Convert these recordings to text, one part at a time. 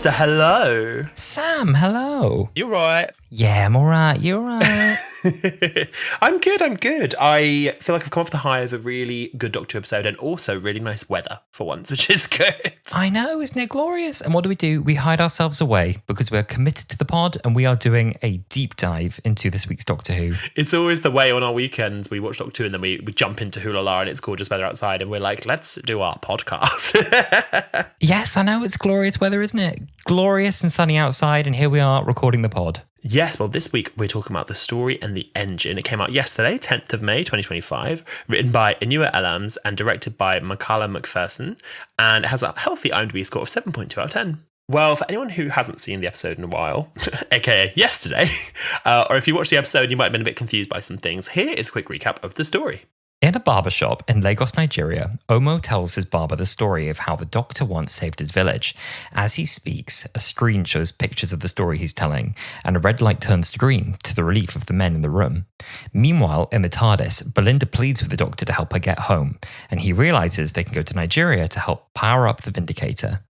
Alasdair, hello. Sam, hello. You right? Yeah, I'm all right. You're all right. I'm good. I feel like I've come off the high of a really good Doctor Who episode and also really nice weather for once, which is good. I know, isn't it glorious? And what do? We hide ourselves away because we're committed to the pod and we are doing a deep dive into this week's Doctor Who. It's always the way on our weekends. We watch Doctor Who and then we jump into Wholala and it's gorgeous weather outside and we're like, let's do our podcast. Yes, I know, it's glorious weather, isn't it? Glorious and sunny outside, and here we are recording the pod. Yes, well, this week we're talking about The Story and the Engine. It came out yesterday, 10th of May, 2025, written by Inua Elams and directed by Michaela McPherson, and it has a healthy IMDb score of 7.2 out of 10. Well, for anyone who hasn't seen the episode in a while, aka yesterday, or if you watched the episode, you might have been a bit confused by some things, here is a quick recap of the story. In a barbershop in Lagos, Nigeria, Omo tells his barber the story of how the Doctor once saved his village. As he speaks, a screen shows pictures of the story he's telling, and a red light turns to green to the relief of the men in the room. Meanwhile, in the TARDIS, Belinda pleads with the Doctor to help her get home, and he realises they can go to Nigeria to help power up the Vindicator.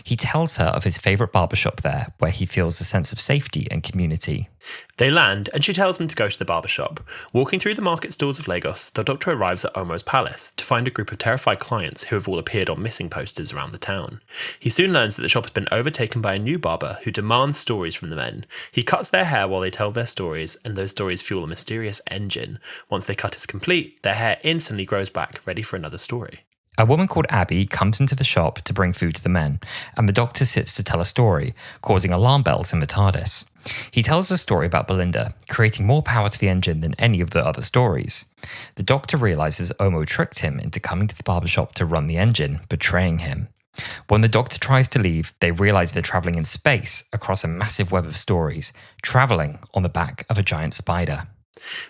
He tells her of his favourite barbershop there, where he feels a sense of safety and community. They land, and she tells him to go to the barbershop. Walking through the market stalls of Lagos, the Doctor arrives at Omo's palace to find a group of terrified clients who have all appeared on missing posters around the town. He soon learns that the shop has been overtaken by a new barber who demands stories from the men. He cuts their hair while they tell their stories, and those stories fuel a mysterious engine. Once their cut is complete, their hair instantly grows back, ready for another story. A woman called Abby comes into the shop to bring food to the men, and the Doctor sits to tell a story, causing alarm bells in the TARDIS. He tells a story about Belinda, creating more power to the engine than any of the other stories. The Doctor realises Omo tricked him into coming to the barbershop to run the engine, betraying him. When the Doctor tries to leave, they realise they're travelling in space across a massive web of stories, travelling on the back of a giant spider.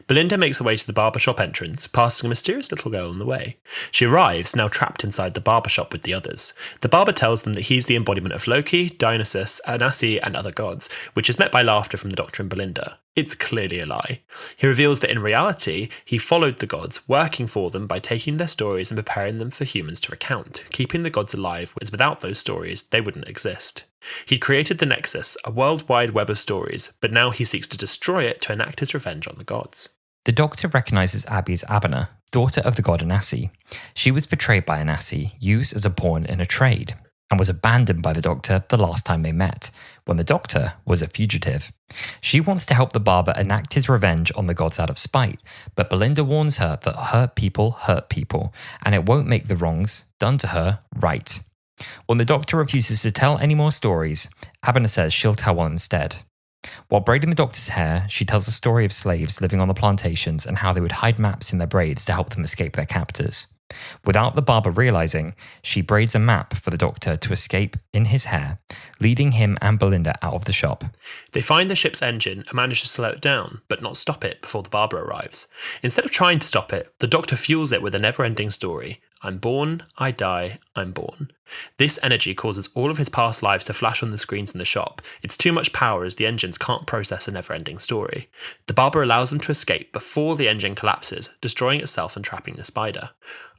Belinda makes her way to the barbershop entrance, passing a mysterious little girl on the way. She arrives, now trapped inside the barbershop with the others. The barber tells them that he's the embodiment of Loki, Dionysus, Anansi, and other gods, which is met by laughter from the Doctor and Belinda. It's clearly a lie. He reveals that in reality, he followed the gods, working for them by taking their stories and preparing them for humans to recount, keeping the gods alive, as without those stories, they wouldn't exist. He created the Nexus, a worldwide web of stories, but now he seeks to destroy it to enact his revenge on the gods. The Doctor recognises Abby as Abena, daughter of the god Anansi. She was betrayed by Anansi, used as a pawn in a trade, and was abandoned by the Doctor the last time they met, when the Doctor was a fugitive. She wants to help the barber enact his revenge on the gods out of spite, but Belinda warns her that hurt people, and it won't make the wrongs done to her right. When the Doctor refuses to tell any more stories, Abena says she'll tell one instead. While braiding the Doctor's hair, she tells the story of slaves living on the plantations and how they would hide maps in their braids to help them escape their captors. Without the barber realising, she braids a map for the Doctor to escape in his hair, leading him and Belinda out of the shop. They find the ship's engine and manage to slow it down, but not stop it before the barber arrives. Instead of trying to stop it, the Doctor fuels it with a never-ending story. I'm born, I die, I'm born. This energy causes all of his past lives to flash on the screens in the shop. It's too much power as the engines can't process a never-ending story. The barber allows them to escape before the engine collapses, destroying itself and trapping the spider.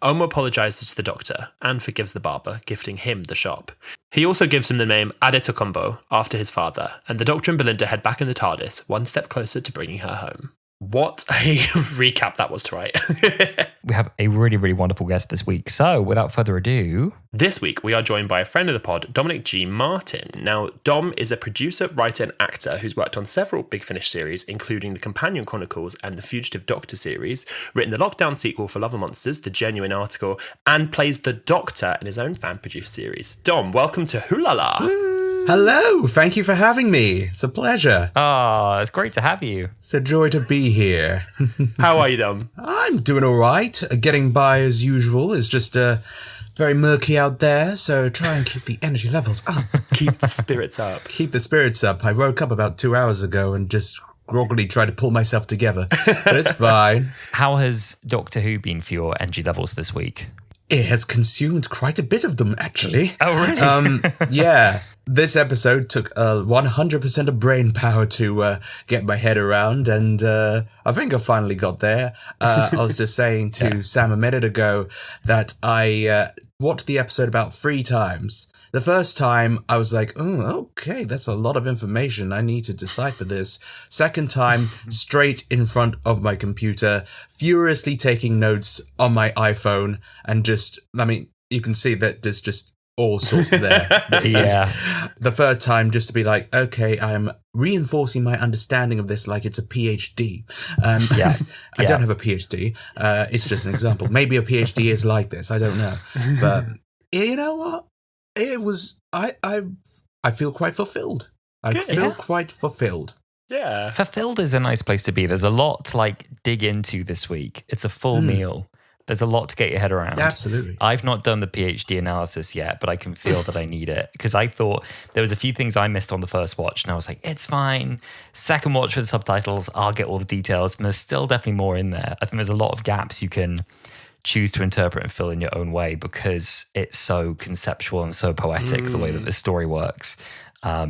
Omo apologises to the Doctor and forgives the barber, gifting him the shop. He also gives him the name Adetokunbo after his father, and the Doctor and Belinda head back in the TARDIS, one step closer to bringing her home. What a recap that was to write. We have a really, really wonderful guest this week. So, without further ado... This week, we are joined by a friend of the pod, Dominic G. Martin. Now, Dom is a producer, writer and actor who's worked on several Big Finish series, including the Companion Chronicles and the Fugitive Doctor series, written the lockdown sequel for Love and Monsters, The Genuine Article, and plays the Doctor in his own fan-produced series. Dom, welcome to Wholala. Hello, thank you for having me. It's a pleasure. Oh, it's great to have you. It's a joy to be here. How are you, Dom? I'm doing all right. Getting by as usual. It's just very murky out there, so try and keep the energy levels up. Keep the spirits up. Keep the spirits up. I woke up about 2 hours ago and just groggily tried to pull myself together, but it's fine. How has Doctor Who been for your energy levels this week? It has consumed quite a bit of them, actually. Oh, really? Yeah. This episode took 100% of brain power to get my head around, and I think I finally got there. I was just saying to Sam a minute ago that I watched the episode about 3 times. The first time, I was like, oh, okay, that's a lot of information. I need to decipher this. Second time, straight in front of my computer, furiously taking notes on my iPhone, and you can see that there's just all sorts there. Yeah. The third time, just to be like, okay, I'm reinforcing my understanding of this like it's a PhD. I don't have a PhD. It's just an example. Maybe a PhD is like this. I don't know. But you know what? It was, I feel quite fulfilled. Quite fulfilled. Yeah. Fulfilled is a nice place to be. There's a lot to dig into this week. It's a full meal. There's a lot to get your head around. Absolutely. I've not done the PhD analysis yet, but I can feel that I need it, because I thought there was a few things I missed on the first watch, and I was like, it's fine. Second watch with subtitles, I'll get all the details, and there's still definitely more in there. I think there's a lot of gaps you can choose to interpret and fill in your own way, because it's so conceptual and so poetic the way that this story works. How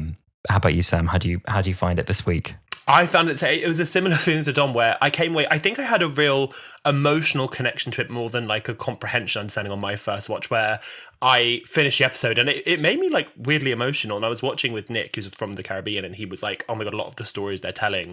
about you, Sam? How do you find it this week? I found it was a similar feeling to Dom, where I came away, I think I had a real emotional connection to it more than like a comprehension understanding on my first watch, where I finished the episode and it made me like weirdly emotional. And I was watching with Nick, who's from the Caribbean, and he was like, oh my God, a lot of the stories they're telling,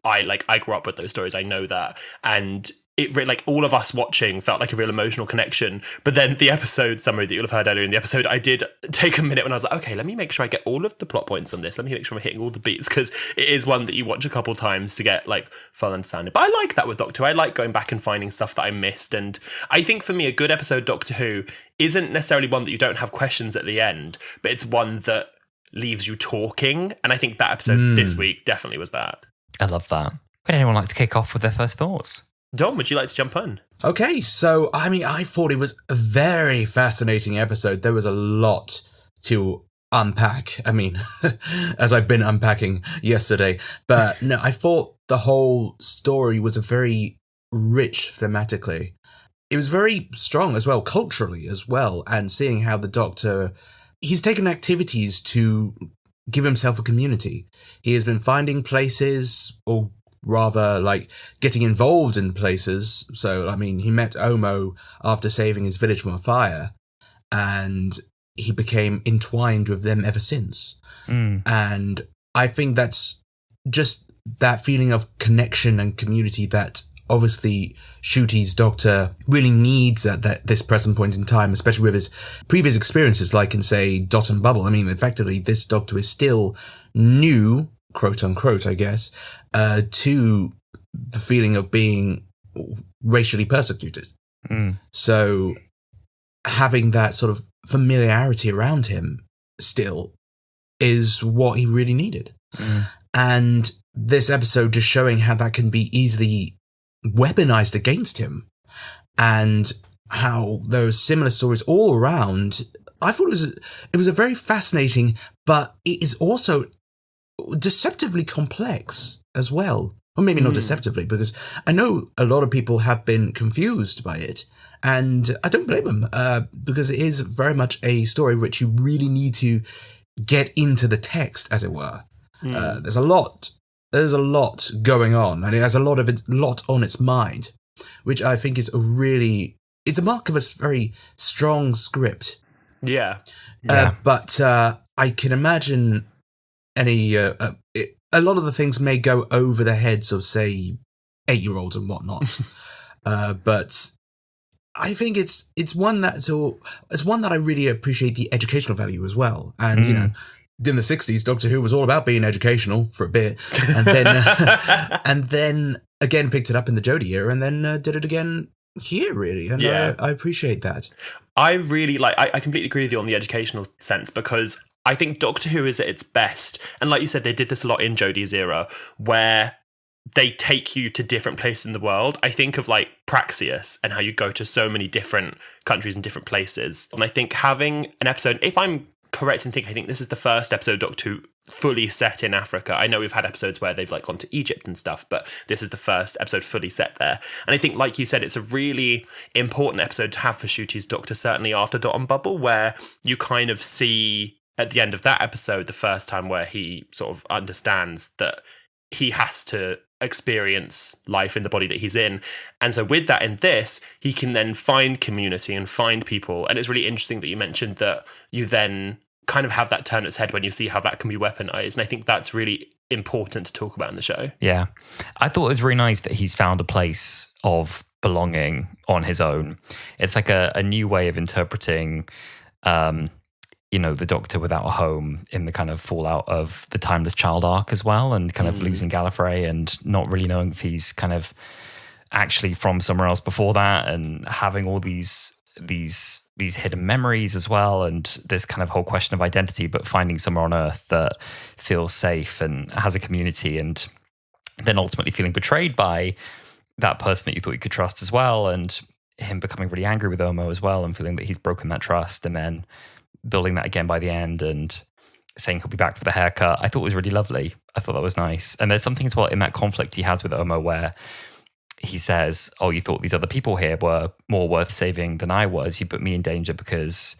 I grew up with those stories. I know that. And it like all of us watching felt like a real emotional connection. But then the episode summary that you'll have heard earlier in the episode, I did take a minute when I was like, okay, let me make sure I get all of the plot points on this. Let me make sure I'm hitting all the beats, because it is one that you watch a couple times to get like full understanding. But I like that with Doctor Who. I like going back and finding stuff that I missed. And I think for me, a good episode Doctor Who isn't necessarily one that you don't have questions at the end, but it's one that leaves you talking. And I think that episode this week definitely was that. I love that. Would anyone like to kick off with their first thoughts? Dom, would you like to jump in? Okay, so, I thought it was a very fascinating episode. There was a lot to unpack. As I've been unpacking yesterday. But no, I thought the whole story was very rich thematically. It was very strong as well, culturally as well. And seeing how the Doctor, he's taken activities to give himself a community. He has been finding places, or rather like getting involved in places. So, he met Omo after saving his village from a fire, and he became entwined with them ever since. And I think that's just that feeling of connection and community that obviously Ncuti's Doctor really needs at this present point in time, especially with his previous experiences, like in, say, Dot and Bubble. Effectively, this Doctor is still new, quote unquote, I guess, to the feeling of being racially persecuted. So having that sort of familiarity around him still is what he really needed. And this episode just showing how that can be easily weaponized against him, and how there are similar stories all around. I thought it was a very fascinating, but it is also deceptively complex as well. Or maybe not deceptively, because I know a lot of people have been confused by it, and I don't blame them, because it is very much a story which you really need to get into the text, as it were. There's a lot going on, and it has a lot on its mind, which I think is it's a mark of a very strong script. Yeah. But I can imagine a lot of the things may go over the heads of, say, 8-year-olds and whatnot. But I think it's one that I really appreciate the educational value as well. And in the 60s, Doctor Who was all about being educational for a bit, and then and then again picked it up in the Jodie era, and then did it again here, really. And I appreciate that. I really I completely agree with you on the educational sense, because I think Doctor Who is at its best, and like you said, they did this a lot in Jodie's era, where they take you to different places in the world. I think of like Praxeus and how you go to so many different countries and different places. And I think having an episode, if I'm correct in thinking, I think this is the first episode Doctor Who fully set in Africa. I know we've had episodes where they've like gone to Egypt and stuff, but this is the first episode fully set there. And I think, like you said, it's a really important episode to have for Ncuti's Doctor, certainly after Dot and Bubble, where you kind of see at the end of that episode the first time where he sort of understands that he has to experience life in the body that he's in. And so with that in this, he can then find community and find people. And it's really interesting that you mentioned that you then kind of have that turn its head when you see how that can be weaponized. And I think that's really important to talk about in the show. Yeah. I thought it was really nice that he's found a place of belonging on his own. It's like a new way of interpreting the Doctor without a home in the kind of fallout of the Timeless Child arc as well, and kind of losing Gallifrey and not really knowing if he's kind of actually from somewhere else before that, and having all these hidden memories as well, and this kind of whole question of identity, but finding somewhere on Earth that feels safe and has a community, and then ultimately feeling betrayed by that person that you thought you could trust as well, and him becoming really angry with Omo as well, and feeling that he's broken that trust, and then building that again by the end and saying he'll be back for the haircut. I thought it was really lovely. I thought that was nice. And there's something as well in that conflict he has with Omo where he says, oh, you thought these other people here were more worth saving than I was. You put me in danger because,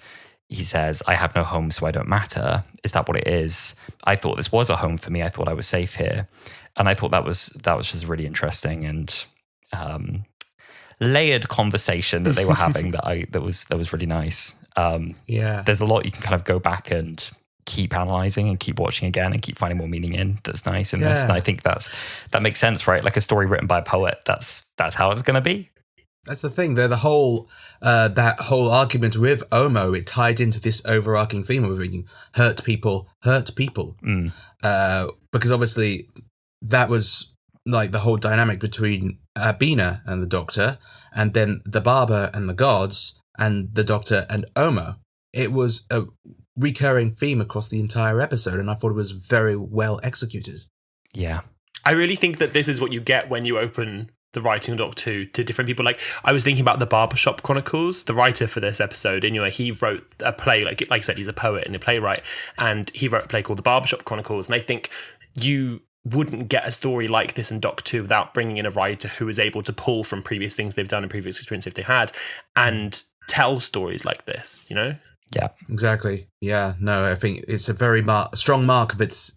he says, I have no home, so I don't matter. Is that what it is? I thought this was a home for me. I thought I was safe here. And I thought that was just really interesting and layered conversation that they were having that was really nice. There's a lot you can kind of go back and keep analyzing and keep watching again and keep finding more meaning in. That's nice in this, and I think that makes sense, right? Like a story written by a poet. That's how it's going to be. That's the thing. The whole that whole argument with Omo, it tied into this overarching theme of being hurt people. Because obviously that was like the whole dynamic between Bina and the Doctor, and then the Barber and the gods, and the Doctor and Omo. It was a recurring theme across the entire episode, and I thought it was very well executed. Yeah. I really think that this is what you get when you open the writing of Doctor Who to different people. Like, I was thinking about the Barbershop Chronicles, the writer for this episode, and he wrote a play, like I said, he's a poet and a playwright, and he wrote a play called the Barbershop Chronicles, and I think you wouldn't get a story like this in Doctor Who without bringing in a writer who is able to pull from previous things they've done and previous experiences they've had and tell stories like this, Yeah, exactly. Yeah, no, I think it's a very strong mark of its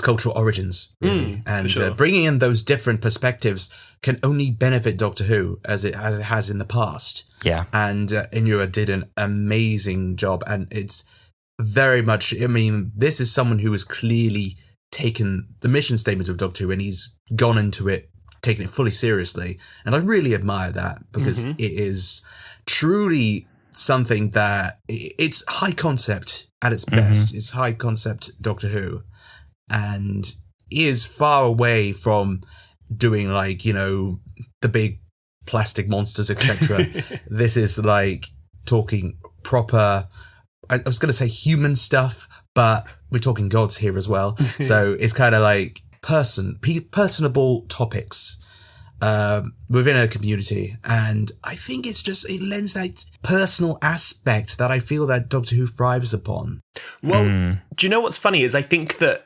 cultural origins, really. And sure. Bringing in those different perspectives can only benefit Doctor Who as it has in the past. Yeah, and Inua did an amazing job, and it's very much. I mean, this is someone who has clearly taken the mission statement of Doctor Who and he's gone into it, taking it fully seriously, and I really admire that because it is truly something that it's high concept at its best. It's high concept Doctor Who, and is far away from doing the big plastic monsters, etc. This is like talking proper, I was going to say human stuff, but we're talking gods here as well. So it's kind of like personable topics within a community. And I think it lends that personal aspect that I feel that Doctor Who thrives upon. Well, do you know what's funny is I think that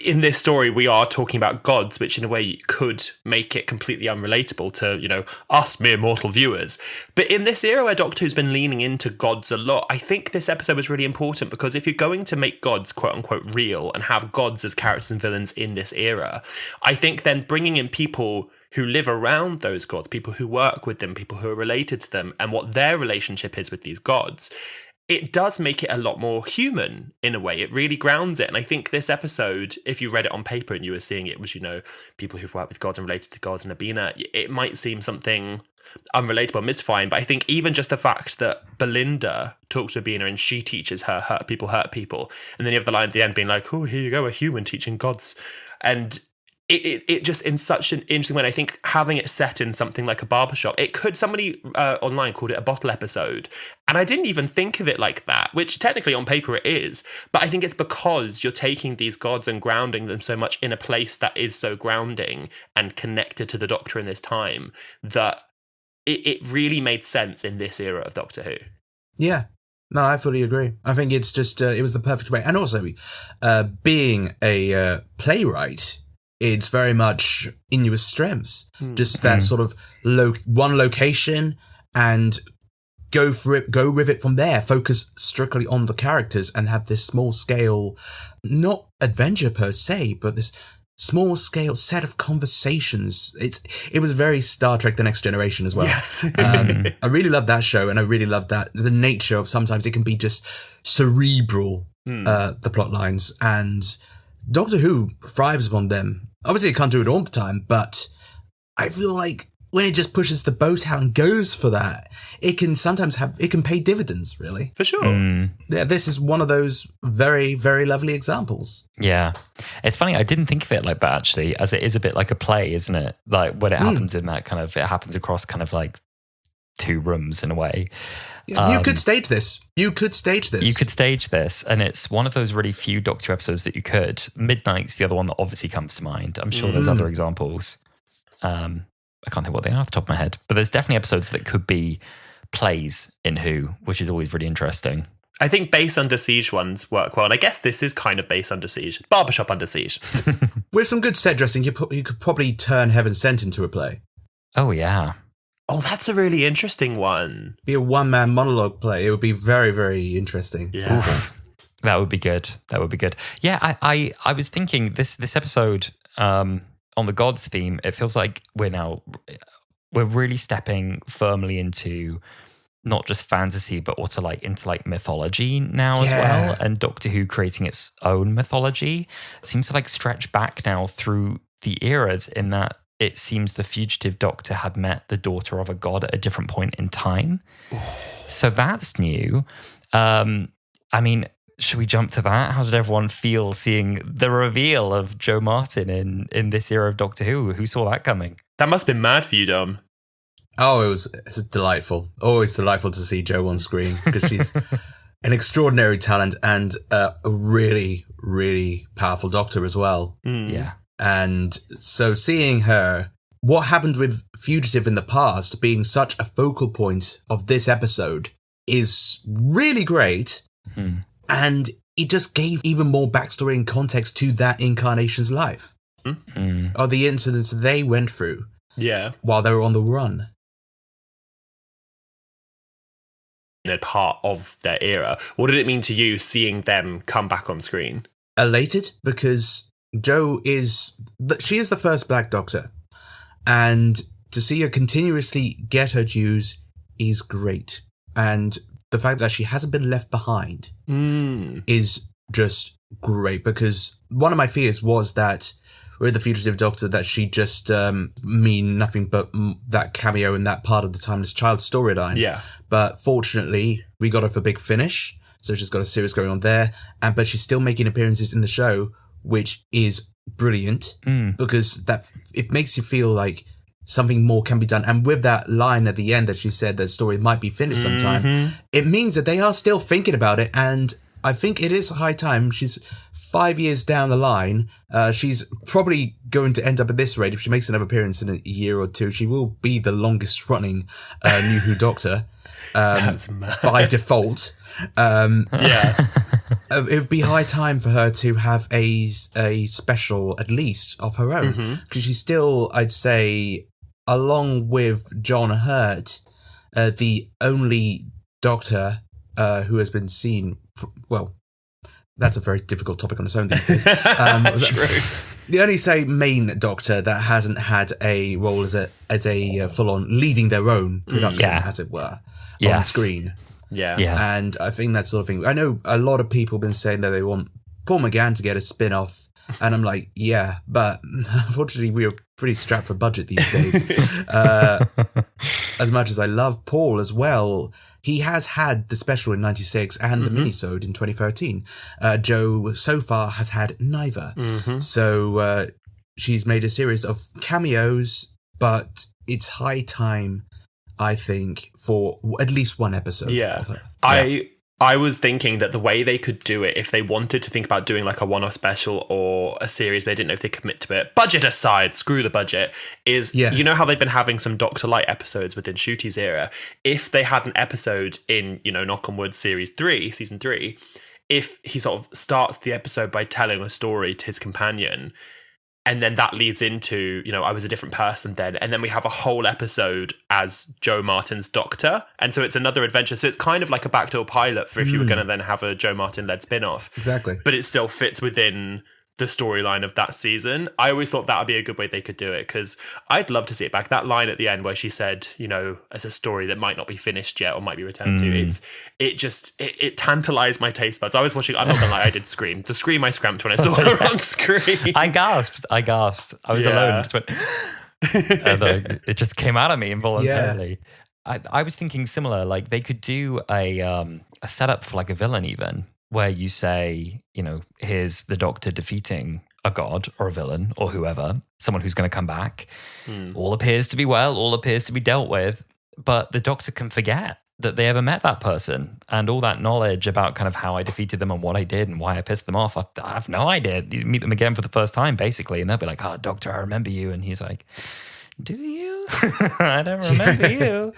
in this story, we are talking about gods, which in a way could make it completely unrelatable to, us mere mortal viewers. But in this era where Doctor Who's been leaning into gods a lot, I think this episode was really important because if you're going to make gods, quote unquote, real and have gods as characters and villains in this era, I think then bringing in people who live around those gods, people who work with them, people who are related to them, and what their relationship is with these gods, it does make it a lot more human in a way. It really grounds it. And I think this episode, if you read it on paper and you were seeing it was, people who've worked with gods and related to gods and Abina, it might seem something unrelatable, mystifying. But I think even just the fact that Belinda talks to Abina and she teaches her hurt people. And then you have the line at the end being like, oh, here you go, a human teaching gods. And it just in such an interesting way. I think having it set in something like a barbershop, somebody online called it a bottle episode. And I didn't even think of it like that, which technically on paper it is. But I think it's because you're taking these gods and grounding them so much in a place that is so grounding and connected to the Doctor in this time that it really made sense in this era of Doctor Who. Yeah. No, I fully agree. I think it's just, it was the perfect way. And also, being a playwright, it's very much Inua's strengths. Just that sort of one location and go with it from there. Focus strictly on the characters and have this small scale, not adventure per se, but this small scale set of conversations. It was very Star Trek: The Next Generation as well. Yes. I really love that show, and I really love that the nature of sometimes it can be just cerebral, the plot lines, and Doctor Who thrives upon them. Obviously, it can't do it all the time, but I feel like when it just pushes the boat out and goes for that, it can sometimes pay dividends, really. For sure. Yeah, this is one of those very, very lovely examples. Yeah. It's funny, I didn't think of it like that, actually, as it is a bit like a play, isn't it? Like, when it happens in that kind of, it happens across kind of like 2 rooms in a way. You could stage this. You could stage this. And it's one of those really few Doctor episodes that you could. Midnight's the other one that obviously comes to mind. I'm sure there's other examples. I can't think what they are off the top of my head. But there's definitely episodes that could be plays in Who, which is always really interesting. I think Base Under Siege ones work well. And I guess this is kind of Base Under Siege. Barbershop Under Siege. With some good set dressing, you could probably turn Heaven Sent into a play. Oh, yeah. Oh, that's a really interesting one. Be a one-man monologue play. It would be very, very interesting. Yeah. That would be good. Yeah, I was thinking this episode on the gods theme, it feels like we're really stepping firmly into not just fantasy, but also into mythology now as well. And Doctor Who creating its own mythology seems to stretch back now through the eras, in that it seems the fugitive Doctor had met the daughter of a god at a different point in time. So that's new. I mean, should we jump to that? How did everyone feel seeing the reveal of Jo Martin in this era of Doctor Who? Who saw that coming? That must have been mad for you, Dom. Oh, it's delightful. Always delightful to see Jo on screen, because she's an extraordinary talent and a really, really powerful Doctor as well. Yeah. And so seeing her, what happened with Fugitive in the past being such a focal point of this episode is really great. And it just gave even more backstory and context to that incarnation's life. Or the incidents they went through while they were on the run. Part of their era. What did it mean to you seeing them come back on screen? Elated, because Jo is the first Black Doctor, and to see her continuously get her dues is great. And the fact that she hasn't been left behind is just great, because one of my fears was that with the Fugitive Doctor that she'd just mean nothing but that cameo in that part of the Timeless Child storyline. Yeah. But fortunately, we got her for Big Finish, so she's got a series going on there, but she's still making appearances in the show, which is brilliant, because that it makes you feel like something more can be done. And with that line at the end that she said the story might be finished sometime, it means that they are still thinking about it, and I think it is high time. She's 5 years down the line. She's probably going to end up at this rate. If she makes another appearance in a year or two, she will be the longest running New Who Doctor by default. It would be high time for her to have a special, at least, of her own. Because she's still, I'd say, along with John Hurt, the only Doctor who has been seen. Well, that's a very difficult topic on its own these days. True. The only, say, main Doctor that hasn't had a role as a full-on leading their own production, as it were, on screen. Yeah. And I think that sort of thing. I know a lot of people have been saying that they want Paul McGann to get a spin-off, and I'm like, yeah, but unfortunately we are pretty strapped for budget these days. As much as I love Paul as well, he has had the special in 96 and the minisode in 2013. Jo so far has had neither. So she's made a series of cameos, but it's high time, I think, for at least one episode of her. I was thinking that the way they could do it, if they wanted to think about doing like a one-off special or a series, but they didn't know if they commit to it, budget aside, screw the budget, is, you know how they've been having some Doctor Light episodes within Ncuti's era? If they had an episode in, Knock on Wood season 3, if he sort of starts the episode by telling a story to his companion, and then that leads into, I was a different person then. And then we have a whole episode as Jo Martin's Doctor. And so it's another adventure. So it's kind of like a backdoor pilot for if you were going to then have a Jo Martin-led spin-off. Exactly. But it still fits within the storyline of that season. I always thought that would be a good way they could do it, because I'd love to see it back. That line at the end where she said, you know, as a story that might not be finished yet or might be returned to, it tantalized my taste buds. I was watching, I'm not gonna lie, I did scream. The scream I scramped when I saw her on screen. I gasped. I was alone and just went, and it just came out of me involuntarily. Yeah. I was thinking similar, like they could do a setup for like a villain even, where you say, you know, here's the Doctor defeating a god or a villain or whoever, someone who's going to come back. All appears to be well, all appears to be dealt with, but the Doctor can forget that they ever met that person, and all that knowledge about kind of how I defeated them and what I did and why I pissed them off. I have no idea. You meet them again for the first time, basically, and they'll be like, "Oh, Doctor, I remember you," and he's like, "Do you? I don't remember you."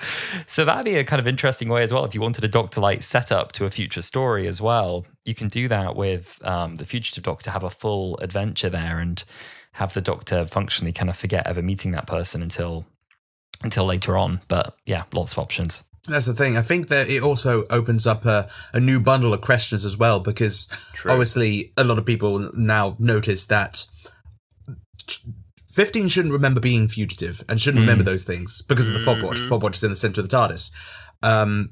So that'd be a kind of interesting way as well. If you wanted a Doctor-like setup to a future story as well, you can do that with the fugitive Doctor, have a full adventure there and have the Doctor functionally kind of forget ever meeting that person until later on. But yeah, lots of options. That's the thing. I think that it also opens up a new bundle of questions as well, because obviously a lot of people now notice that 15 shouldn't remember being fugitive and shouldn't remember those things because of the fob watch. Fob watch is in the center of the TARDIS.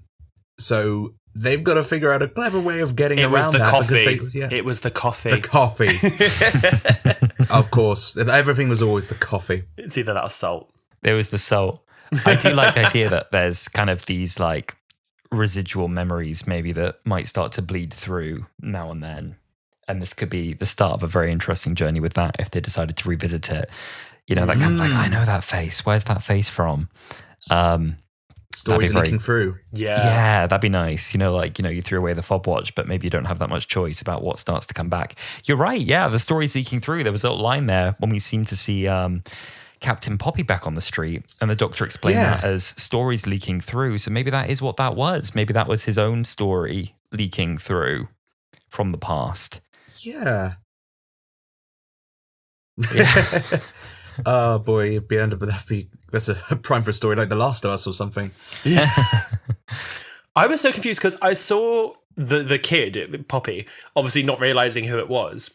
So they've got to figure out a clever way of getting around that. It was the coffee. The coffee. Of course. Everything was always the coffee. It's either that or salt. There was the salt. I do like the idea that there's kind of these like residual memories maybe that might start to bleed through now and then. And this could be the start of a very interesting journey with that if they decided to revisit it. You know, that kind of like, I know that face. Where's that face from? Stories leaking through. Yeah, that'd be nice. You know, like, you know, you threw away the fob watch, but maybe you don't have that much choice about what starts to come back. You're right. Yeah, the story's leaking through. There was a little line there when we seemed to see Captain Poppy back on the street, and the Doctor explained that as stories leaking through. So maybe that is what that was. Maybe that was his own story leaking through from the past. Yeah. Oh boy, that's a prime for a story like The Last of Us or something. Yeah. I was so confused because I saw the kid, Poppy, obviously not realizing who it was.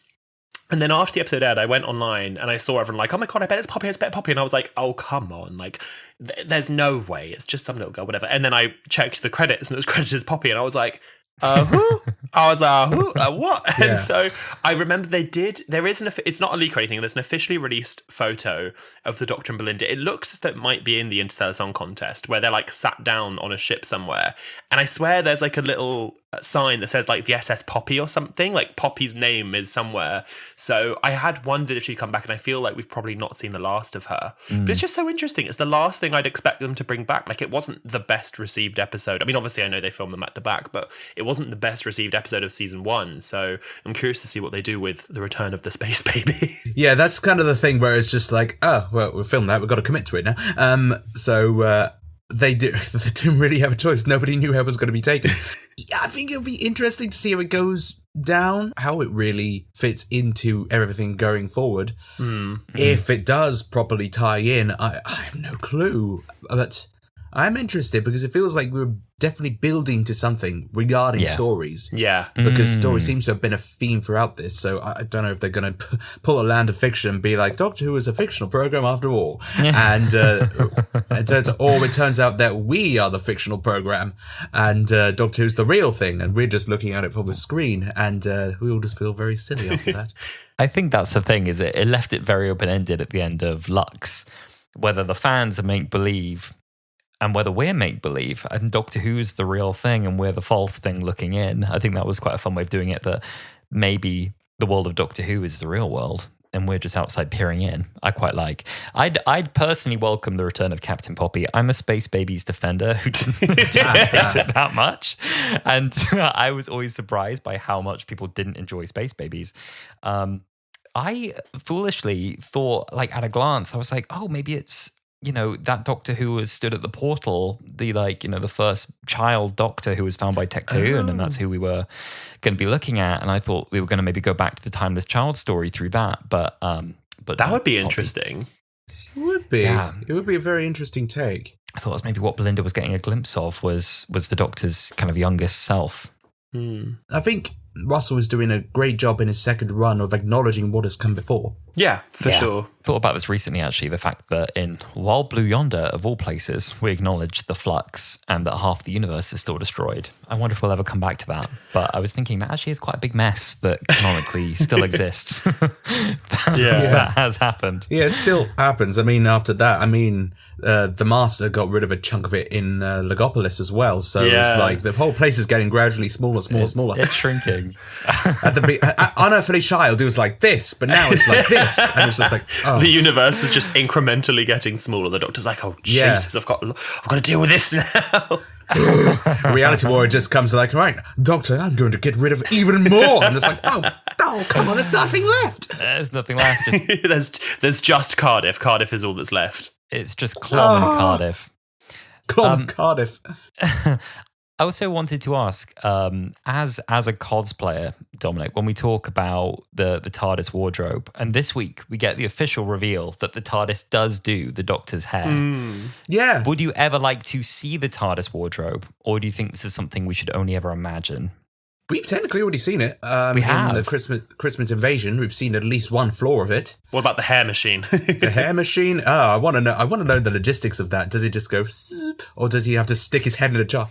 And then after the episode aired, I went online and I saw everyone like, "Oh my God, I bet it's Poppy, And I was like, oh, come on. Like, there's no way. It's just some little girl, whatever. And then I checked the credits and it was credited as Poppy. And I was like, who? I was who? What? Yeah. And so I remember it's not a leak or anything. There's an officially released photo of the Doctor and Belinda. It looks as though it might be in the Interstellar Song Contest where they're like sat down on a ship somewhere. And I swear there's like a little sign that says like the SS Poppy or something, like Poppy's name is somewhere. So I had wondered if she'd come back, and I feel like we've probably not seen the last of her. But it's just so interesting. It's the last thing I'd expect them to bring back. Like, it wasn't the best received episode. I mean, obviously I know they filmed them back to back, but it wasn't the best received episode of season 1. So I'm curious to see what they do with the return of the space baby. Yeah, that's kind of the thing where it's just like, oh, well, we've filmed that, we've got to commit to it now. They didn't really have a choice. Nobody knew how it was going to be taken. Yeah, I think it'll be interesting to see how it goes down, how it really fits into everything going forward. If it does properly tie in, I have no clue. But I'm interested because it feels like we're definitely building to something regarding stories. Yeah. Because story seems to have been a theme throughout this, so I don't know if they're going to pull a Land of Fiction and be like, Doctor Who is a fictional program after all. And it turns out that we are the fictional program and Doctor Who's the real thing, and we're just looking at it from the screen, and we all just feel very silly after that. I think that's the thing, is it left it very open-ended at the end of Lux, whether the fans are make-believe and whether we're make-believe. I think Doctor Who's the real thing and we're the false thing looking in. I think that was quite a fun way of doing it, that maybe the world of Doctor Who is the real world and we're just outside peering in. I quite like. I'd personally welcome the return of Captain Poppy. I'm a Space Babies defender who didn't hate it that much. And I was always surprised by how much people didn't enjoy Space Babies. I foolishly thought, like, at a glance, I was like, oh, maybe it's, you know, that Doctor who was stood at the portal, the, like, you know, the first child Doctor who was found by Tectoon, and that's who we were going to be looking at. And I thought we were going to maybe go back to the Timeless Child story through that, but that would be interesting. It would be. Yeah. It would be a very interesting take. I thought it was maybe what Belinda was getting a glimpse of was the Doctor's kind of youngest self. I think Russell is doing a great job in his second run of acknowledging what has come before. Yeah, for sure. Thought about this recently, actually, the fact that in While Blue Yonder, of all places, we acknowledge the flux and that half the universe is still destroyed. I wonder if we'll ever come back to that. But I was thinking that actually is quite a big mess that canonically still exists. That has happened. Yeah, it still happens. I mean, after that, the Master got rid of a chunk of it in Legopolis as well. So it's like the whole place is getting gradually smaller. It's shrinking. At the Unearthly Child, it was like this, but now it's like this. And it's just like, oh. The universe is just incrementally getting smaller. The Doctor's like, oh, Jesus, I've got to deal with this now. Reality Warrior just comes like, right, Doctor, I'm going to get rid of even more. And it's like, oh, come on, there's nothing left. There's nothing left. There's just Cardiff. Cardiff is all that's left. It's just Clom and Cardiff. Clom Cardiff. I also wanted to ask, as a cosplayer, Dominic, when we talk about the TARDIS wardrobe, and this week we get the official reveal that the TARDIS does do the Doctor's hair. Yeah. Would you ever like to see the TARDIS wardrobe, or do you think this is something we should only ever imagine? We've technically already seen it. We have. In the Christmas Invasion, we've seen at least one floor of it. What about the hair machine? The hair machine? Oh, I want to know the logistics of that. Does it just go, or does he have to stick his head in a jar?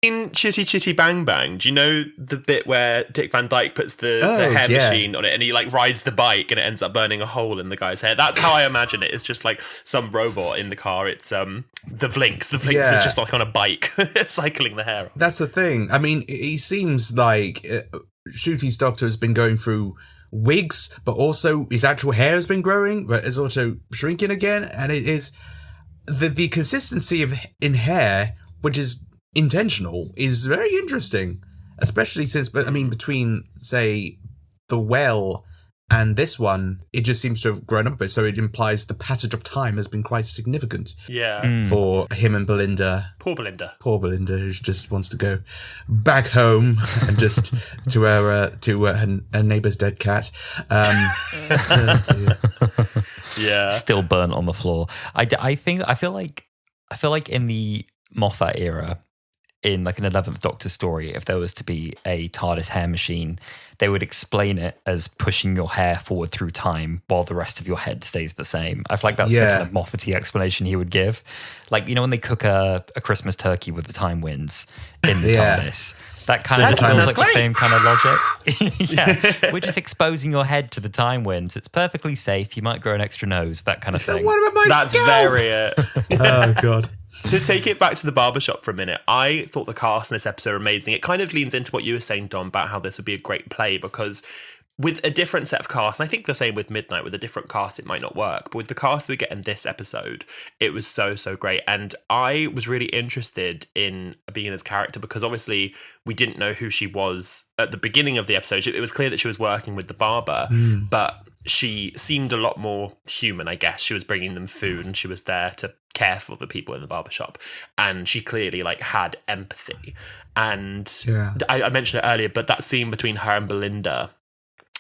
In Chitty Chitty Bang Bang, do you know the bit where Dick Van Dyke puts the hair machine on it and he like rides the bike and it ends up burning a hole in the guy's hair? That's how I imagine it. It's just like some robot in the car. It's the Vlinks. The Vlinks is just like on a bike cycling the hair off. That's the thing. I mean, he seems like Shooty's Doctor has been going through wigs, but also his actual hair has been growing, but is also shrinking again. And it is the consistency in hair, which is intentional, is very interesting, especially since, between, say, The Well and this one, it just seems to have grown up a bit, so it implies the passage of time has been quite significant for him and Belinda. Poor Belinda, who just wants to go back home and just to her neighbour's dead cat. Still burnt on the floor. I feel like in the Moffat era, in like an 11th Doctor story, if there was to be a TARDIS hair machine, they would explain it as pushing your hair forward through time while the rest of your head stays the same. I feel like that's the kind of Moffat-y explanation he would give. Like, when they cook a Christmas turkey with the time winds in the TARDIS, that kind of feels like the same kind of logic. We're just exposing your head to the time winds. It's perfectly safe. You might grow an extra nose, that kind of thing. What about my scalp? Very it. Oh, God. To take it back to the barbershop for a minute, I thought the cast in this episode were amazing. It kind of leans into what you were saying, Dom, about how this would be a great play, because with a different set of cast, and I think the same with Midnight, with a different cast, it might not work. But with the cast we get in this episode, it was so, so great. And I was really interested in Abina's character because obviously we didn't know who she was at the beginning of the episode. It was clear that she was working with the barber, but she seemed a lot more human, I guess. She was bringing them food and she was there to care for the people in the barbershop. And she clearly had empathy. And I mentioned it earlier, but that scene between her and Belinda,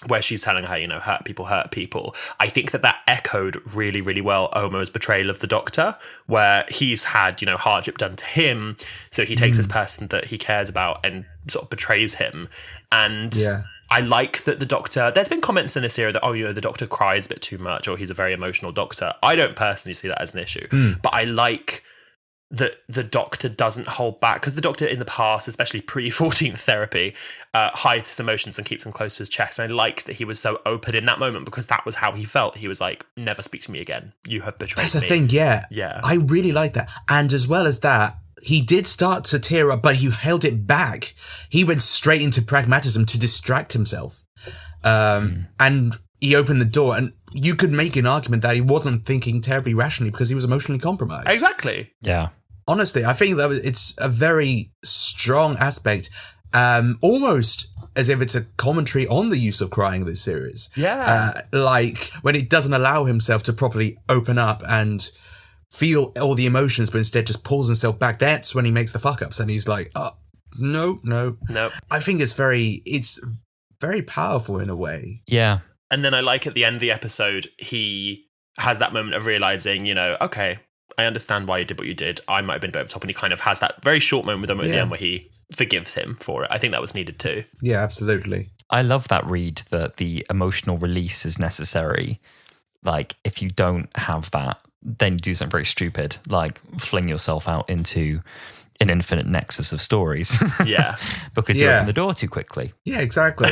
where she's telling her, hurt people. I think that echoed really, really well Omo's betrayal of the Doctor, where he's had, hardship done to him. So he takes this person that he cares about and sort of betrays him. And I like that the Doctor, there's been comments in this era that, the Doctor cries a bit too much or he's a very emotional Doctor. I don't personally see that as an issue, but I like that the Doctor doesn't hold back, because the Doctor in the past, especially pre-14th therapy, hides his emotions and keeps them close to his chest. And I liked that he was so open in that moment because that was how he felt. He was like, never speak to me again. You have betrayed me. That's the thing, yeah. I really like that. And as well as that, he did start to tear up, but he held it back. He went straight into pragmatism to distract himself. And he opened the door, and you could make an argument that he wasn't thinking terribly rationally because he was emotionally compromised. Exactly. Yeah. Honestly, I think that it's a very strong aspect, almost as if it's a commentary on the use of crying in this series. Yeah. Like when it doesn't allow himself to properly open up and feel all the emotions, but instead just pulls himself back. That's when he makes the fuck ups, and he's like, no. I think it's very powerful in a way. Yeah. And then I like at the end of the episode, he has that moment of realizing, okay, I understand why you did what you did. I might have been a bit over the top, and he kind of has that very short moment with him at the end where he forgives him for it. I think that was needed too. Yeah, absolutely. I love that read that the emotional release is necessary. Like, if you don't have that, then you do something very stupid, like fling yourself out into an infinite nexus of stories. Yeah. Because you open the door too quickly. Yeah, exactly.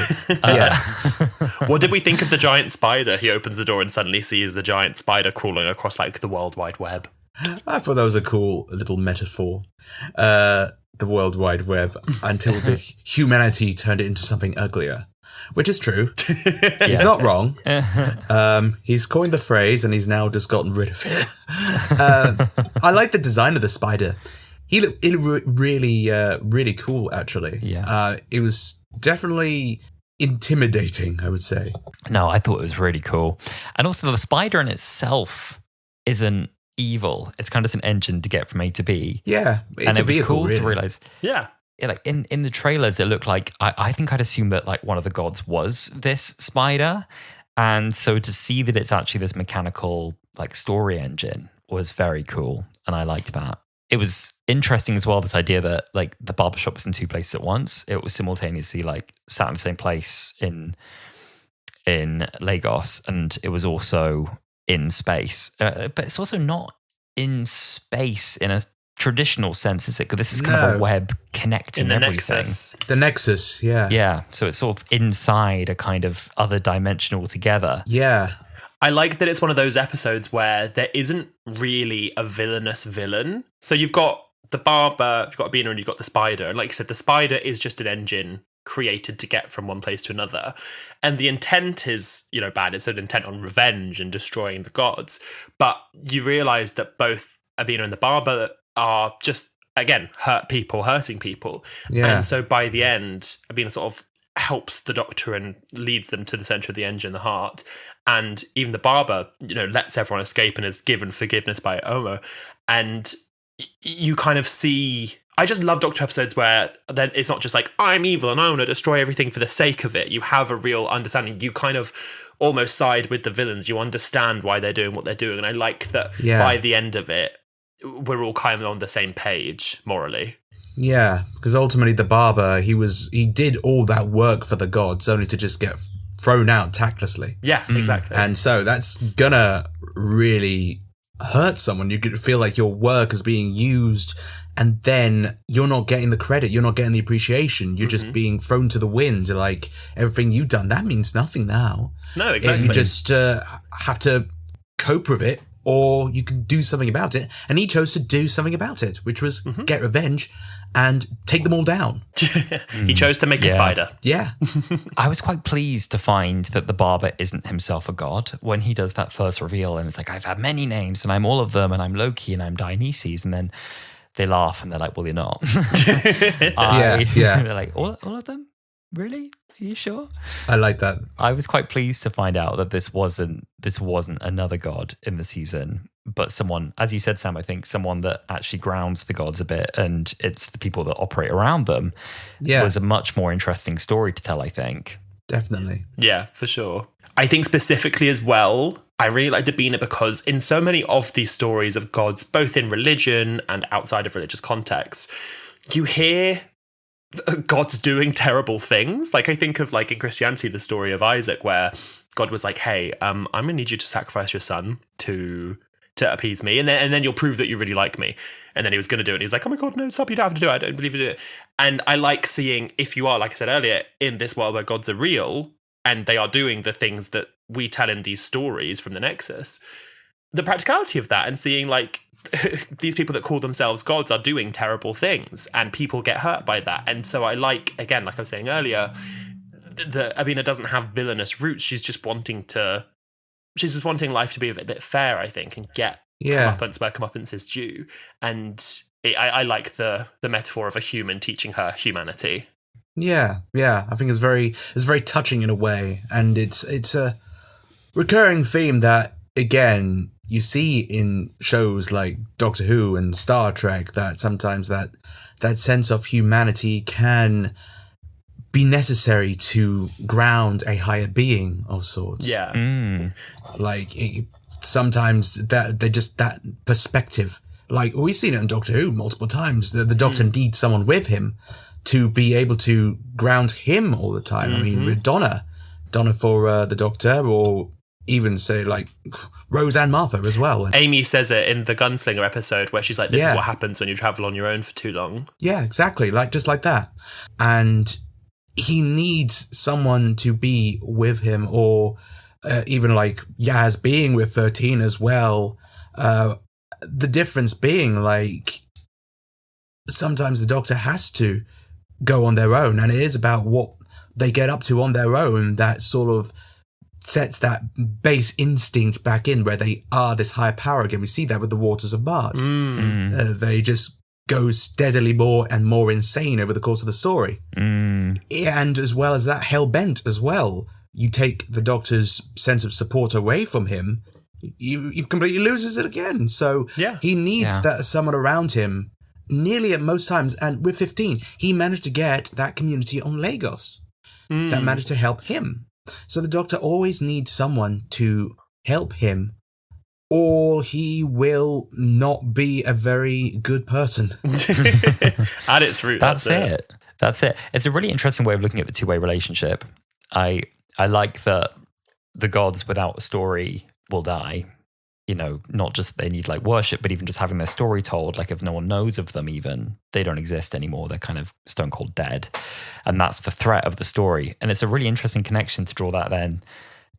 What did we think of the giant spider? He opens the door and suddenly sees the giant spider crawling across like the World Wide Web. I thought that was a cool little metaphor. The World Wide Web, until the humanity turned it into something uglier. Which is true. He's not wrong. He's coined the phrase and he's now just gotten rid of it. I like the design of the spider. He looked really, really cool, actually. Yeah. It was definitely intimidating, I would say. No, I thought it was really cool. And also the spider in itself isn't evil. It's kind of just an engine to get from A to B. Yeah. And it was cool to realize. Yeah. Yeah, like in the trailers, it looked like I think I'd assumed that like one of the gods was this spider, and so to see that it's actually this mechanical like story engine was very cool, and I liked that. It was interesting as well, this idea that like the barbershop was in two places at once. It was simultaneously like sat in the same place in Lagos, and it was also in space, but it's also not in space in a traditional sense, is it? Because this is kind of a web connecting everything. Nexus. The Nexus, yeah. Yeah, so it's sort of inside a kind of other dimension altogether. Yeah. I like that it's one of those episodes where there isn't really a villainous villain. So you've got the barber, you've got Abina, and you've got the spider. And like you said, the spider is just an engine created to get from one place to another. And the intent is, bad. It's an intent on revenge and destroying the gods. But you realise that both Abina and the barber are just, again, hurting people. Yeah. And so by the end, Abina sort of helps the doctor and leads them to the centre of the engine, the heart. And even the barber, lets everyone escape and is given forgiveness by Omo. And you kind of see... I just love Doctor episodes where then it's not just like, I'm evil and I want to destroy everything for the sake of it. You have a real understanding. You kind of almost side with the villains. You understand why they're doing what they're doing. And I like that by the end of it, we're all kind of on the same page morally. Yeah, because ultimately the barber, he did all that work for the gods only to just get thrown out tactlessly. Yeah, exactly. And so that's gonna really hurt someone. You could feel like your work is being used and then you're not getting the credit, you're not getting the appreciation, you're just being thrown to the wind. Like, everything you've done, that means nothing now. No, exactly. You just have to cope with it, or you can do something about it. And he chose to do something about it, which was get revenge and take them all down. He chose to make a spider. Yeah. I was quite pleased to find that the barber isn't himself a god when he does that first reveal, and it's like, I've had many names and I'm all of them, and I'm Loki and I'm Dionysus, and then they laugh and they're like, well, you're not. Yeah. They're like, all of them? Really? Are you sure? I like that. I was quite pleased to find out that this wasn't another god in the season, but someone, as you said, Sam, I think someone that actually grounds the gods a bit, and it's the people that operate around them. Was a much more interesting story to tell, I think. Definitely. Yeah, for sure. I think specifically as well, I really like Dabina because in so many of these stories of gods, both in religion and outside of religious contexts, you hear gods doing terrible things. Like, I think of, like, in Christianity, the story of Isaac, where God was like, hey, I'm going to need you to sacrifice your son to appease me, and then you'll prove that you really like me. And then he was going to do it. He's like, oh my God, no, stop, you don't have to do it. I don't believe you do it. And I like seeing, if you are, like I said earlier, in this world where gods are real, and they are doing the things that we tell in these stories from the Nexus, the practicality of that, and seeing, like, these people that call themselves gods are doing terrible things and people get hurt by that. And so I like, again, like I was saying earlier, that Abina doesn't have villainous roots. She's just wanting life to be a bit fair, I think, and get comeuppance where comeuppance is due. And I like the metaphor of a human teaching her humanity. Yeah. I think it's very touching in a way, and it's a recurring theme that, again, you see in shows like Doctor Who and Star Trek, that sometimes that sense of humanity can be necessary to ground a higher being of sorts. Yeah. Like, sometimes that perspective, like we've seen it in Doctor Who multiple times, the Doctor needs someone with him to be able to ground him all the time. I mean, with Donna for the Doctor, or even say like Rose and Martha as well. Amy says it in the Gunslinger episode where she's like, this is what happens when you travel on your own for too long. Yeah, exactly. Like, just like that. And he needs someone to be with him, or even like Yaz being with 13 as well. The difference being like sometimes the Doctor has to go on their own, and it is about what they get up to on their own that sort of sets that base instinct back in, where they are this higher power again. We see that with the Waters of Mars. They just go steadily more and more insane over the course of the story. And as well as that, hell-bent as well. You take the Doctor's sense of support away from him, you completely loses it again. So he needs that someone around him nearly at most times. And with 15, he managed to get that community on Lagos that managed to help him. So the Doctor always needs someone to help him, or he will not be a very good person. At its root, that's it. That's it. It's a really interesting way of looking at the two-way relationship. I like that the gods without a story will die. You know, not just they need like worship, but even just having their story told. Like if no one knows of them, even they don't exist anymore. They're kind of stone cold dead, and that's the threat of the story. And it's a really interesting connection to draw that then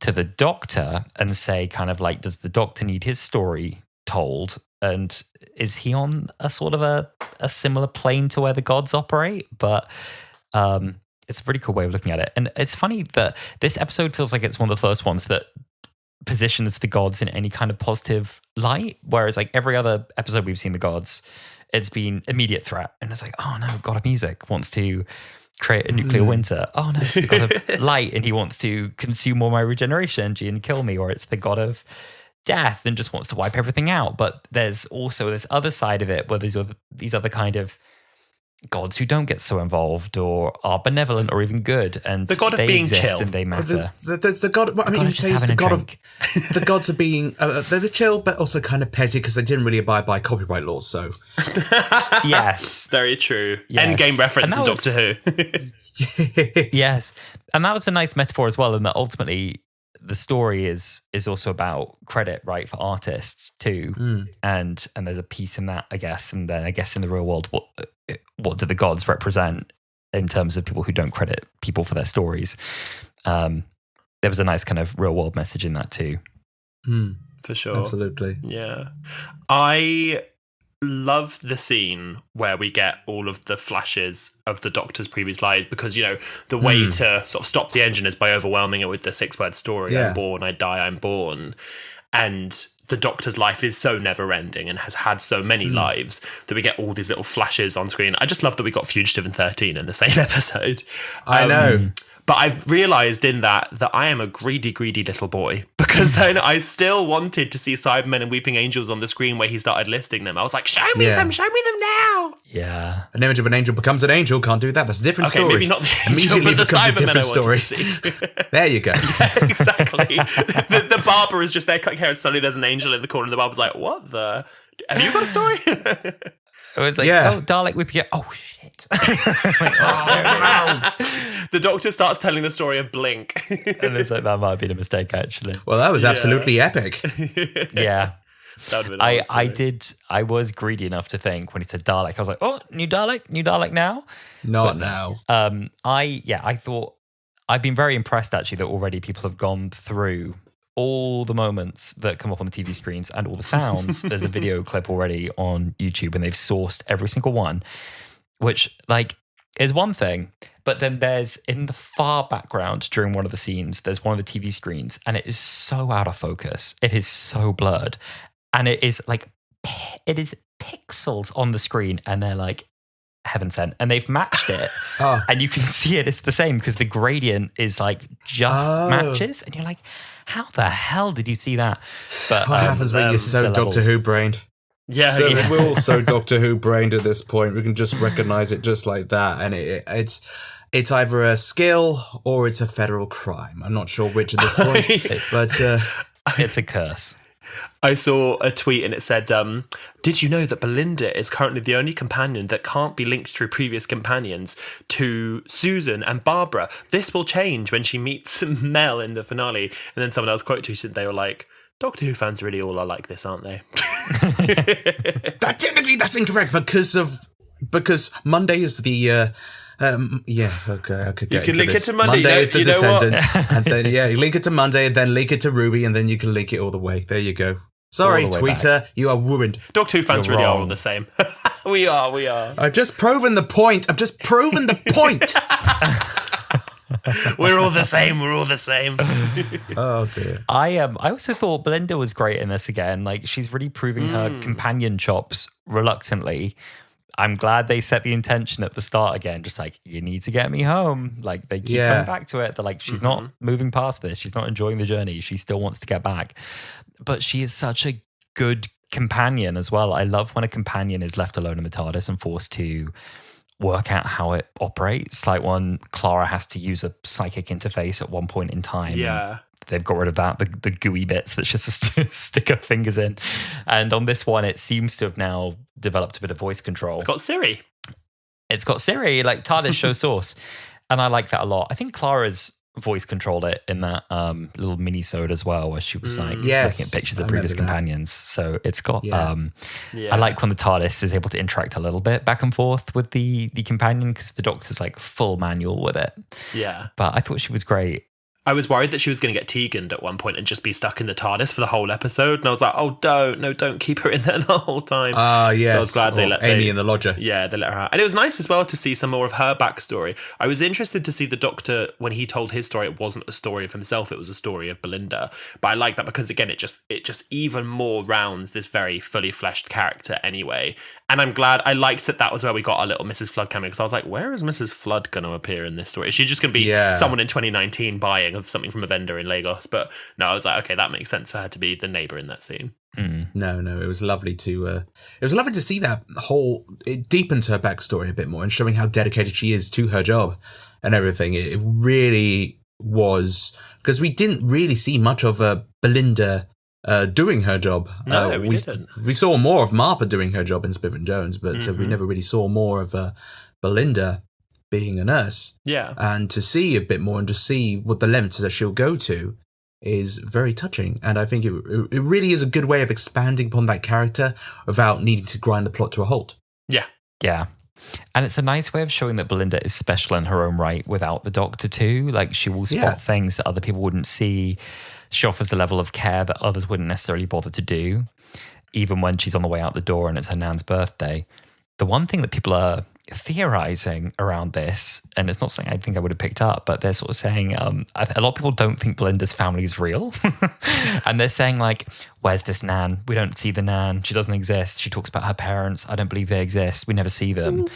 to the Doctor and say, kind of like, does the Doctor need his story told? And is he on a sort of a similar plane to where the gods operate? But it's a really cool way of looking at it. And it's funny that this episode feels like it's one of the first ones that positions the gods in any kind of positive light, whereas like every other episode we've seen the gods, it's been immediate threat, and it's like, oh no, God of music wants to create a nuclear winter. Oh no, it's the God of light and he wants to consume all my regeneration energy and kill me. Or it's the God of death and just wants to wipe everything out. But there's also this other side of it where there's these other kind of gods who don't get so involved or are benevolent or even good, and the god of being chill and they matter. The god. I mean, you say it's the god of the gods are being they're chill, but also kind of petty because they didn't really abide by copyright laws. So yes, very true. Yes. Endgame reference in Doctor Who. Yes, and that was a nice metaphor as well, and that ultimately the story is also about credit, right, for artists too, and there's a piece in that, I guess, and then I guess in the real world, what do the gods represent in terms of people who don't credit people for their stories? There was a nice kind of real world message in that too. For sure. Absolutely. Yeah. I love the scene where we get all of the flashes of the Doctor's previous lives, because, you know, the way to sort of stop the engine is by overwhelming it with the 6-word story. I'm born, I die, I'm born. And the Doctor's life is so never-ending and has had so many lives that we get all these little flashes on screen. I just love that we got Fugitive and 13 in the same episode. I know. But I've realised in that I am a greedy, greedy little boy, because then I still wanted to see Cybermen and Weeping Angels on the screen where he started listing them. I was like, show me them now. Yeah. An image of an angel becomes an angel. Can't do that. That's a different story. Maybe not the angel, but the Cybermen I want to see. There you go. Yeah, exactly. the barber is just there cutting hair, and suddenly there's an angel in the corner, and the barber's like, what the? Have you got a story? It was like, oh, Dalek whipping it. Oh, shit. The Doctor starts telling the story of Blink. And it's like, that might have been a mistake, actually. Well, that was absolutely epic. Yeah. That would have been I was greedy enough to think when he said Dalek, I was like, oh, new Dalek now? Not now. I thought, I've been very impressed, actually, that already people have gone through all the moments that come up on the TV screens and all the sounds. There's a video clip already on YouTube, and they've sourced every single one, which like is one thing. But then there's in the far background during one of the scenes, there's one of the TV screens, and it is so out of focus. It is so blurred, and it is pixels on the screen, and they're like heaven sent, and they've matched it. And you can see it's the same because the gradient is like just matches, and you're like, how the hell did you see that? But what happens when you're so Doctor Who brained? Yeah, we're all so Doctor Who brained at this point. We can just recognize it just like that, and it's either a skill or it's a federal crime. I'm not sure which at this point, but it's a curse. I saw a tweet and it said, did you know that Belinda is currently the only companion that can't be linked through previous companions to Susan and Barbara? This will change when she meets Mel in the finale. And then someone else quote tweeted, they were like, Doctor Who fans really all are like this, aren't they? Technically, that's incorrect because Monday is the... okay. You can link it to Monday. Monday is the you know descendant. What? And then, you link it to Monday and then link it to Ruby and then you can link it all the way. There you go. Sorry, Tweeter, you are ruined. Doctor Who fans really are all the same. We are. I've just proven the point. We're all the same. Oh, dear. I also thought Belinda was great in this again. Like, she's really proving her companion chops reluctantly. I'm glad they set the intention at the start again, just like, you need to get me home. Like, they keep coming back to it. They're like, she's not moving past this. She's not enjoying the journey. She still wants to get back. But she is such a good companion as well. I love when a companion is left alone in the TARDIS and forced to work out how it operates. Like when Clara has to use a psychic interface at one point in time. Yeah. They've got rid of that, the gooey bits that she has to stick her fingers in. And on this one, it seems to have now developed a bit of voice control. It's got Siri, like TARDIS show source. And I like that a lot. I think Clara's voice controlled it in that little mini-sode as well, where she was like looking at pictures of previous companions. So it's got... I like when the TARDIS is able to interact a little bit back and forth with the companion, because the Doctor's like full manual with it. Yeah. But I thought she was great. I was worried that she was going to get Tegan'd at one point and just be stuck in the TARDIS for the whole episode. And I was like, oh, don't keep her in there the whole time. Yes. So I was glad they let Amy in the lodger. Yeah, they let her out. And it was nice as well to see some more of her backstory. I was interested to see the Doctor, when he told his story, it wasn't a story of himself, it was a story of Belinda. But I like that because, again, it just even more rounds this very fully fleshed character anyway. And I'm glad, I liked that was where we got our little Mrs. Flood cameo, because I was like, where is Mrs. Flood going to appear in this story? Is she just going to be someone in 2019 buying of something from a vendor in Lagos? But no, I was like, okay, that makes sense for her to be the neighbour in that scene. No, it was lovely to see that it deepens her backstory a bit more and showing how dedicated she is to her job and everything. It really was, because we didn't really see much of Belinda doing her job. No, we didn't. We saw more of Martha doing her job in Smith and Jones, but we never really saw more of Belinda being a nurse. Yeah. And to see a bit more and to see what the lengths that she'll go to is very touching. And I think it really is a good way of expanding upon that character without needing to grind the plot to a halt. Yeah. Yeah. And it's a nice way of showing that Belinda is special in her own right without the Doctor too. Like, she will spot things that other people wouldn't see. She offers a level of care that others wouldn't necessarily bother to do, even when she's on the way out the door and it's her nan's birthday. The one thing that people are theorizing around this, and it's not something I think I would have picked up, but they're sort of saying a lot of people don't think Belinda's family is real. And they're saying, like, where's this nan? We don't see the nan. She doesn't exist. She talks about her parents. I don't believe they exist. We never see them.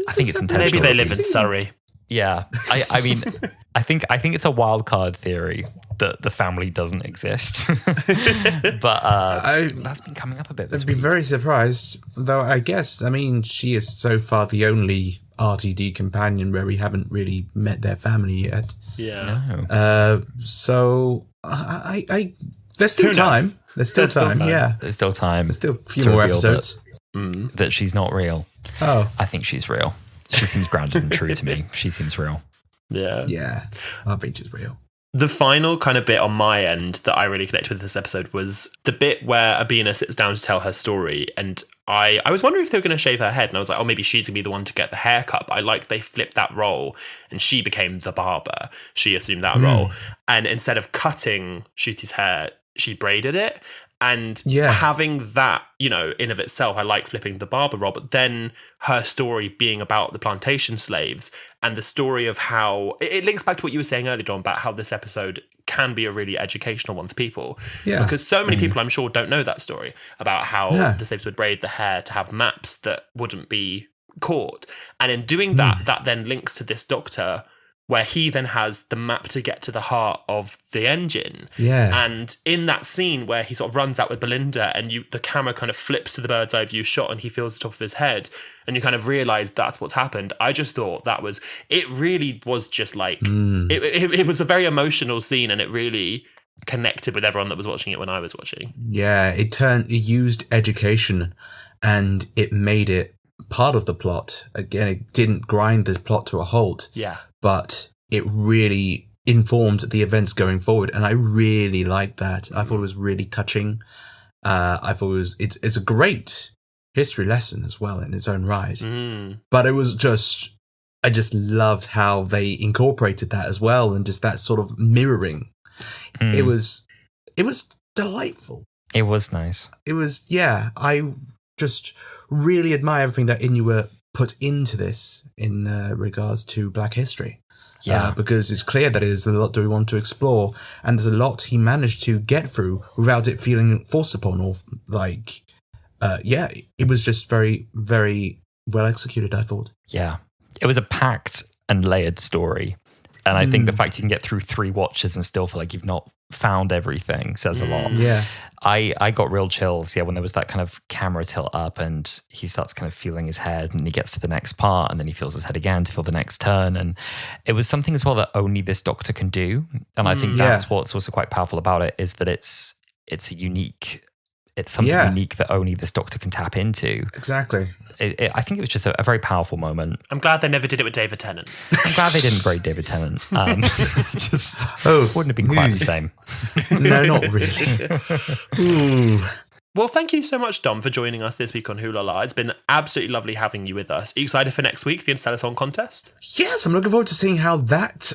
I think it's intentional. Maybe they live in Surrey. Yeah. I mean, I think it's a wild card theory that the family doesn't exist. But that's been coming up a bit this I'd week. be very surprised, though. I guess, I mean, she is so far the only RTD companion where we haven't really met their family yet. Yeah. No. So there's still time. There's still time. Yeah. There's still time. There's still a few more episodes. That she's not real. Oh. I think she's real. She seems grounded and true to me. She seems real. Yeah. Yeah. I think she's real. The final kind of bit on my end that I really connected with this episode was the bit where Abina sits down to tell her story. And I was wondering if they were going to shave her head. And I was like, oh, maybe she's going to be the one to get the haircut. But I like they flipped that role and she became the barber. She assumed that role. And instead of cutting Ncuti's hair, she braided it. And having that, in of itself, I like flipping the barber role, but then her story being about the plantation slaves and the story of how it links back to what you were saying earlier, John, about how this episode can be a really educational one for people. Yeah. Because so many people, I'm sure, don't know that story about how the slaves would braid the hair to have maps that wouldn't be caught. And in doing that, that then links to this Doctor where he then has the map to get to the heart of the engine. Yeah. And in that scene where he sort of runs out with Belinda and the camera kind of flips to the bird's eye view shot and he feels the top of his head and you kind of realise that's what's happened. I just thought it really was just like, it was a very emotional scene and it really connected with everyone that was watching it when I was watching. Yeah, it used education and it made it part of the plot. Again, it didn't grind the plot to a halt. Yeah. But it really informed the events going forward, and I really liked that. I thought it was really touching. I thought it's a great history lesson as well in its own right. But it was I just loved how they incorporated that as well, and just that sort of mirroring. It was delightful. It was nice. It was, yeah. I just really admire everything that Inoue put into this in regards to Black history. Yeah, because it's clear that there's a lot that we want to explore, and there's a lot he managed to get through without it feeling forced upon or like, it was just very, very well executed, I thought. Yeah, it was a packed and layered story, and I think the fact you can get through 3 watches and still feel like you've not found everything says a lot. Yeah, I got real chills, when there was that kind of camera tilt up and he starts kind of feeling his head and he gets to the next part and then he feels his head again to feel the next turn, and it was something as well that only this Doctor can do, and I think that's what's also quite powerful about it, is that it's something unique that only this Doctor can tap into. Exactly. I think it was just a very powerful moment. I'm glad they never did it with David Tennant. I'm glad they didn't break David Tennant. Wouldn't have been quite the same. No, not really. Ooh. Well, thank you so much, Dom, for joining us this week on Wholala. It's been absolutely lovely having you with us. Are you excited for next week, the Interstellar Song Contest? Yes, I'm looking forward to seeing how that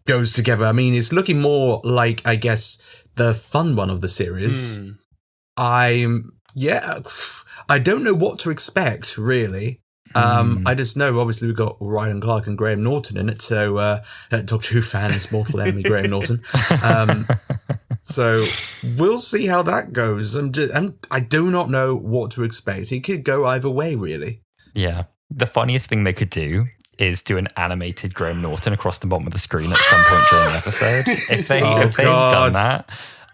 goes together. I mean, it's looking more like, I guess, the fun one of the series. I don't know what to expect, really. I just know, obviously, we've got Ryan Clark and Graham Norton in it, so Doctor Who fans, mortal enemy Graham Norton. So we'll see how that goes. And I do not know what to expect. It could go either way, really. Yeah. The funniest thing they could do is do an animated Graham Norton across the bottom of the screen at some point during the episode. If they've done that,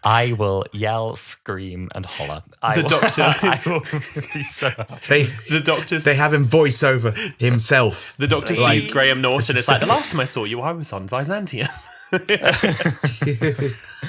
I will yell, scream, and holler. I will be so happy. They have him voice over himself. The Doctor sees Graham Norton. It's like, the last time I saw you, I was on Byzantium.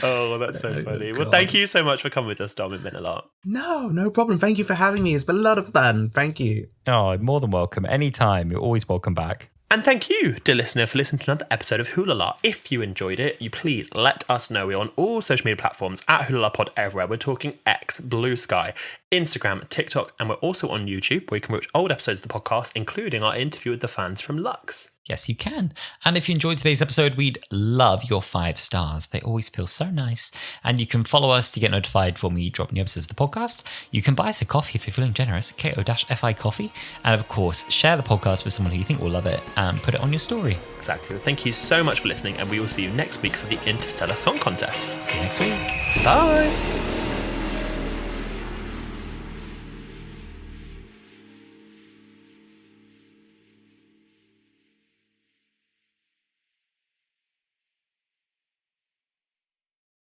Oh, that's so funny. Well, thank you so much for coming with us, Dom. It meant a lot. No problem. Thank you for having me. It's been a lot of fun. Thank you. Oh, more than welcome. Anytime. You're always welcome back. And thank you, dear listener, for listening to another episode of Wholala. If you enjoyed it, you please let us know. We're on all social media platforms at WholalaPod everywhere. We're talking X, Blue Sky, Instagram, TikTok, and we're also on YouTube, where you can watch old episodes of the podcast, including our interview with the fans from Lux. Yes, you can. And if you enjoyed today's episode, we'd love your 5 stars. They always feel so nice. And you can follow us to get notified when we drop new episodes of the podcast. You can buy us a coffee if you're feeling generous, KO-FI coffee. And of course, share the podcast with someone who you think will love it and put it on your story. Exactly. Well, thank you so much for listening, and we will see you next week for the Interstellar Song Contest. See you next week. Bye.